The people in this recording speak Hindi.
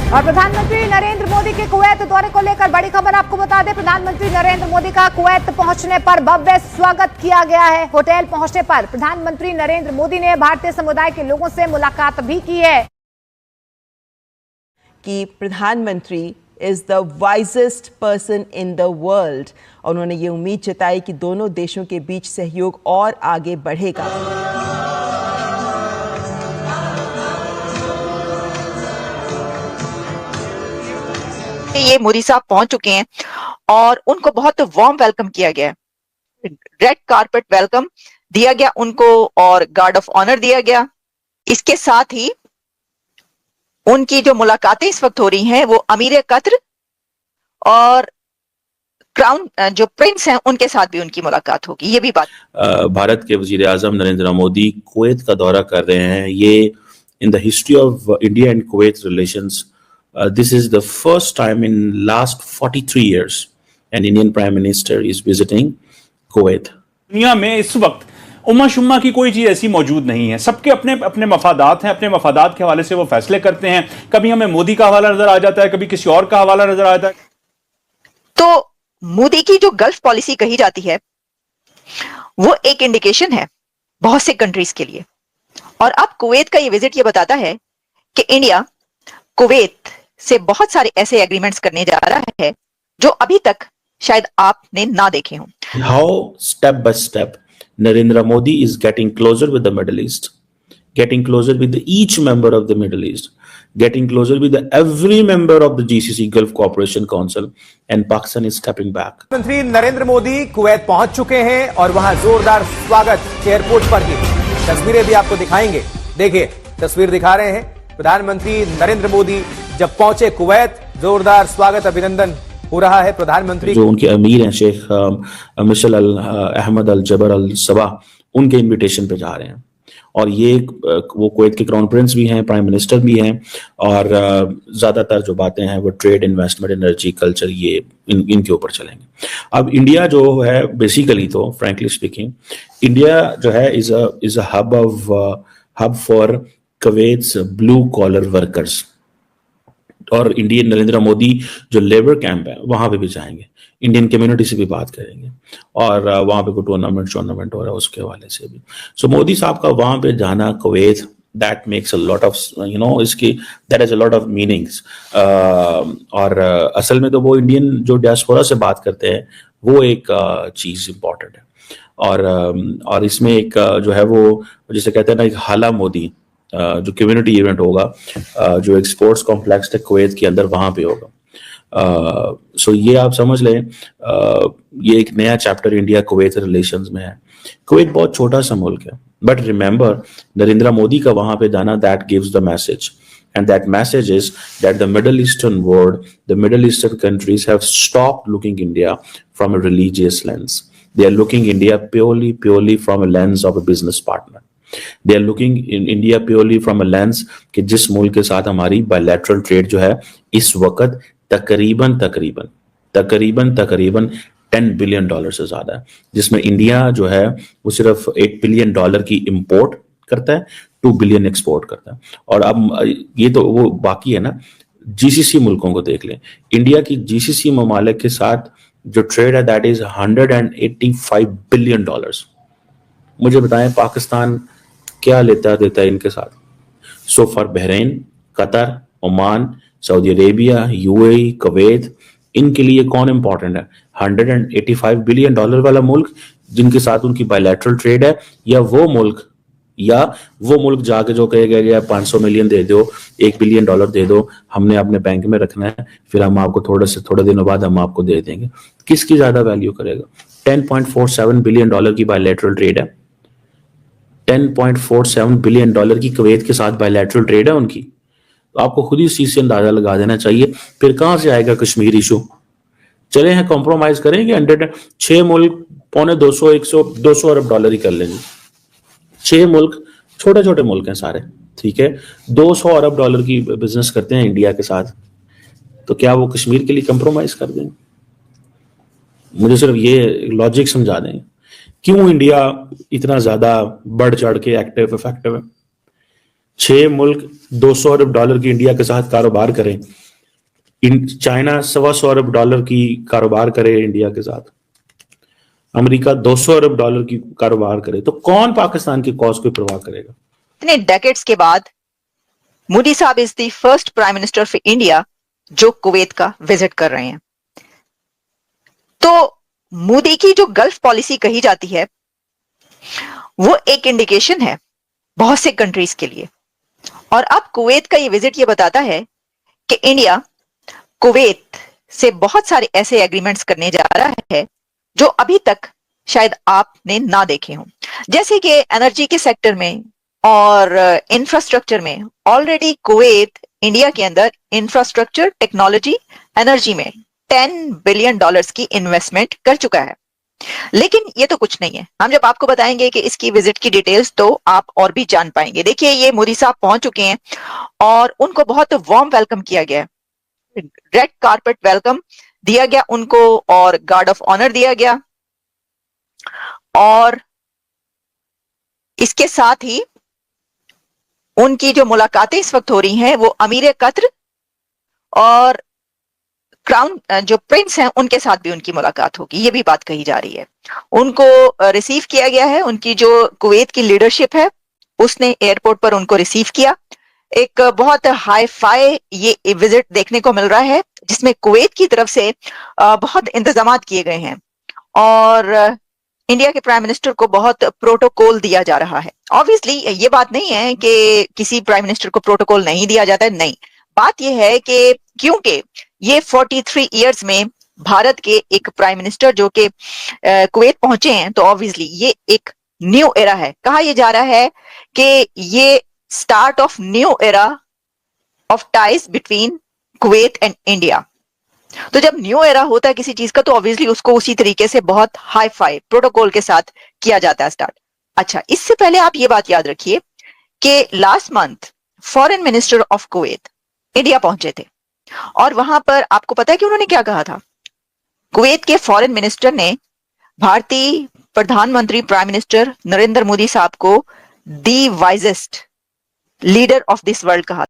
और प्रधानमंत्री नरेंद्र मोदी के कुवैत दौरे को लेकर बड़ी खबर आपको बता दें। प्रधानमंत्री नरेंद्र मोदी का कुवैत पहुंचने पर भव्य स्वागत किया गया है। होटल पहुंचने पर प्रधानमंत्री नरेंद्र मोदी ने भारतीय समुदाय के लोगों से मुलाकात भी की है। कि प्रधानमंत्री is the wisest person in the world और उन्होंने ये उम्मीद जताई कि दोनों देशों के बीच सहयोग और आगे बढ़ेगा। ये मोदी साहब पहुंच चुके हैं और उनको बहुत वार्म वेलकम किया गया है। रेड कारपेट वेलकम दिया गया उनको और गार्ड ऑफ ऑनर दिया गया। इसके साथ ही उनकी जो मुलाकातें इस वक्त हो रही हैं वो अमीर कतर और क्राउन जो प्रिंस हैं उनके साथ भी उनकी मुलाकात होगी। ये भी बात भारत के वजीर आजम नरेंद्र मोदी कुवैत का दौरा कर रहे हैं। ये in the history of India and Kuwait relations this is the first time in last 43 years an Indian Prime Minister is visiting Kuwait. दुनिया में इस वक्त उम्मा शुम्मा की कोई चीज ऐसी मौजूद नहीं है। सबके अपने अपने मफादात हैं, अपने मफादात के हवाले से वो फैसले करते हैं। कभी हमें मोदी का हवाला नजर आ जाता है, कभी किसी और का हवाला नजर आ जाता है। तो मोदी की जो गल्फ पॉलिसी कही जाती है वो एक इंडिकेशन है बहुत से कंट्रीज के लिए। और अब कुवैत का ये विजिट ये बताता है कि इंडिया कुवैत से बहुत सारे ऐसे एग्रीमेंट्स करने जा रहा है जो अभी तक शायद आपने ना देखे हों। How step by step Narendra Modi is getting closer with the Middle East, getting closer with each member of the Middle East, getting closer with every member of the GCC Gulf Cooperation Council, and Pakistan is stepping back. प्रधानमंत्री नरेंद्र मोदी कुवैत पहुंच चुके हैं और वहां जोरदार स्वागत एयरपोर्ट पर ही। तस्वीरें भी आपको दिखाएंगे। देखिए तस्वीर दिखा रहे हैं प्रधानमंत्री नरेंद्र मोदी जब पहुंचे कुवैत, जोरदार स्वागत अभिनंदन हो रहा है प्रधानमंत्री। जो उनके अमीर हैं शेख मिशेल अहमद अल जबर अल सबा, उनके इनविटेशन पे जा रहे हैं। और ये वो कुवैत के क्राउन प्रिंस भी हैं, प्राइम मिनिस्टर भी हैं और ज्यादातर जो बातें हैं वो ट्रेड, इन्वेस्टमेंट, एनर्जी, कल्चर ये इनके ऊपर चलेंगे। अब इंडिया जो है बेसिकली तो फ्रैंकली स्पीकिंग इंडिया जो है is a hub for Kuwait's blue collar workers. और इंडियन नरेंद्र मोदी जो लेबर कैंप है वहां पे भी जाएंगे, इंडियन कम्युनिटी से भी बात करेंगे और वहां पे कोई टूर्नामेंट हो रहा है उसके हवाले से भी। सो मोदी साहब का वहां पे जाना Kuwait, that makes a lot of इसकी that has a lot of meanings. और असल में तो वो इंडियन जो डियास्पोरा से बात करते हैं वो एक चीज इंपॉर्टेंट है। और इसमें एक जो है वो जिसे कहते हैं ना एक हाला मोदी जो कम्युनिटी इवेंट होगा जो एक स्पोर्ट्स कॉम्प्लेक्स है कुवैत के अंदर, वहां पे होगा। सो ये आप समझ लें ये एक नया चैप्टर इंडिया कुवैत रिलेशंस में है। कुवैत बहुत छोटा सा मुल्क है, बट रिमेंबर नरेंद्र मोदी का वहां पे जाना that gives the message, and that message is that the Middle Eastern world, the Middle Eastern countries have stopped looking India from a religious lens. They are looking India purely from a lens of a business partner. They are looking in India purely from a lens कि जिस मुल्क के साथ हमारी bilateral trade जो है इस वक्त तकरीबन $10 बिलियन से ज्यादा है, जिसमें इंडिया जो है वो सिर्फ $8 बिलियन की इंपोर्ट करता है, 2 बिलियन एक्सपोर्ट करता है। और अब ये तो वो बाकी है ना, जीसीसी मुल्कों को देख लें। इंडिया की जीसीसी ममालिक के साथ जो ट्रेड है दैट इज $185 बिलियन। मुझे बताएं पाकिस्तान क्या लेता देता है इनके साथ? So for Bahrain, Qatar, Oman, Saudi Arabia, UAE, Kuwait, इनके लिए कौन इंपॉर्टेंट है? $185 बिलियन वाला मुल्क जिनके साथ उनकी बायलैटरल ट्रेड है, या वो मुल्क जाके जो कहेगा यार 500 मिलियन दे दो, $1 बिलियन दे दो, हमने अपने बैंक में रखना है, फिर हम आपको थोड़े दिनों बाद हम आपको दे देंगे। किसकी ज्यादा वैल्यू करेगा? $10.47 बिलियन की बायलैटरल ट्रेड है, $10.47 बिलियन की कुवैत के साथ बायलैटरल ट्रेड है उनकी। तो आपको खुद ही इस चीज से अंदाजा लगा देना चाहिए। फिर कहां से आएगा कश्मीर इशू? चले हैं कॉम्प्रोमाइज करेंगे, 6 मुल्क $200 अरब ही कर लेंगे। 6 मुल्क छोटे छोटे मुल्क हैं सारे, ठीक है, $200 अरब की बिजनेस करते हैं इंडिया के साथ, तो क्या वो कश्मीर के लिए कंप्रोमाइज कर देंगे? मुझे सिर्फ ये लॉजिक समझा दें, क्यों इंडिया इतना ज्यादा बढ़ चढ़ के एक्टिव इफेक्टिव है। 6 मुल्क 200 अरब डॉलर की इंडिया के साथ कारोबार करें, चाइना 125 अरब डॉलर की कारोबार करे इंडिया के साथ, अमेरिका 200 अरब डॉलर की कारोबार करे, तो कौन पाकिस्तान की कॉज को परवाह करेगा? इतने डेकेड्स के बाद मोदी साहब is the first prime minister of India जो कुवैत का विजिट कर रहे हैं। तो मोदी की जो गल्फ पॉलिसी कही जाती है वो एक इंडिकेशन है बहुत से कंट्रीज के लिए, और अब कुवैत का ये विजिट ये बताता है कि इंडिया कुवैत से बहुत सारे ऐसे एग्रीमेंट्स करने जा रहा है जो अभी तक शायद आपने ना देखे हों, जैसे कि एनर्जी के सेक्टर में और इंफ्रास्ट्रक्चर में। ऑलरेडी कुवैत इंडिया के अंदर इंफ्रास्ट्रक्चर, टेक्नोलॉजी, एनर्जी में $10 बिलियन की इन्वेस्टमेंट कर चुका है। लेकिन ये तो कुछ नहीं है, हम जब आपको बताएंगे कि इसकी विजिट की डिटेल्स तो आप और भी जान पाएंगे। देखिए, ये मोदी साहब पहुंच चुके हैं और उनको बहुत वार्म वेलकम किया गया, रेड कारपेट वेलकम दिया गया उनको और गार्ड ऑफ ऑनर दिया गया। और इसके साथ ही उनकी जो मुलाकातें इस वक्त हो रही हैं वो अमीर कतर और क्राउन जो प्रिंस हैं उनके साथ भी उनकी मुलाकात होगी, ये भी बात कही जा रही है। उनको रिसीव किया गया है, उनकी जो कुवैत की लीडरशिप है उसने एयरपोर्ट पर उनको रिसीव किया। एक बहुत हाई फाई ये विजिट देखने को मिल रहा है जिसमें कुवैत की तरफ से बहुत इंतजामात किए गए हैं और इंडिया के प्राइम मिनिस्टर को बहुत प्रोटोकॉल दिया जा रहा है। ऑब्वियसली ये बात नहीं है कि किसी प्राइम मिनिस्टर को प्रोटोकॉल नहीं दिया जाता है, नहीं, बात यह है कि क्योंकि ये 43 इयर्स में भारत के एक प्राइम मिनिस्टर जो कि कुवैत पहुंचे हैं, तो ऑब्वियसली ये एक न्यू एरा है। कहा यह जा रहा है कि ये start of new era of ties between Kuwait and India. तो जब न्यू एरा होता है किसी चीज का तो ऑब्वियसली उसको उसी तरीके से बहुत हाई फाई प्रोटोकॉल के साथ किया जाता है स्टार्ट। अच्छा, इससे पहले आप ये बात याद रखिए कि last month foreign minister of Kuwait India पहुंचे थे और वहां पर आपको पता है कि उन्होंने क्या कहा था? कुवैत के फॉरेन मिनिस्टर ने भारतीय प्रधानमंत्री प्राइम मिनिस्टर नरेंद्र मोदी साहब को the wisest leader of this world कहा।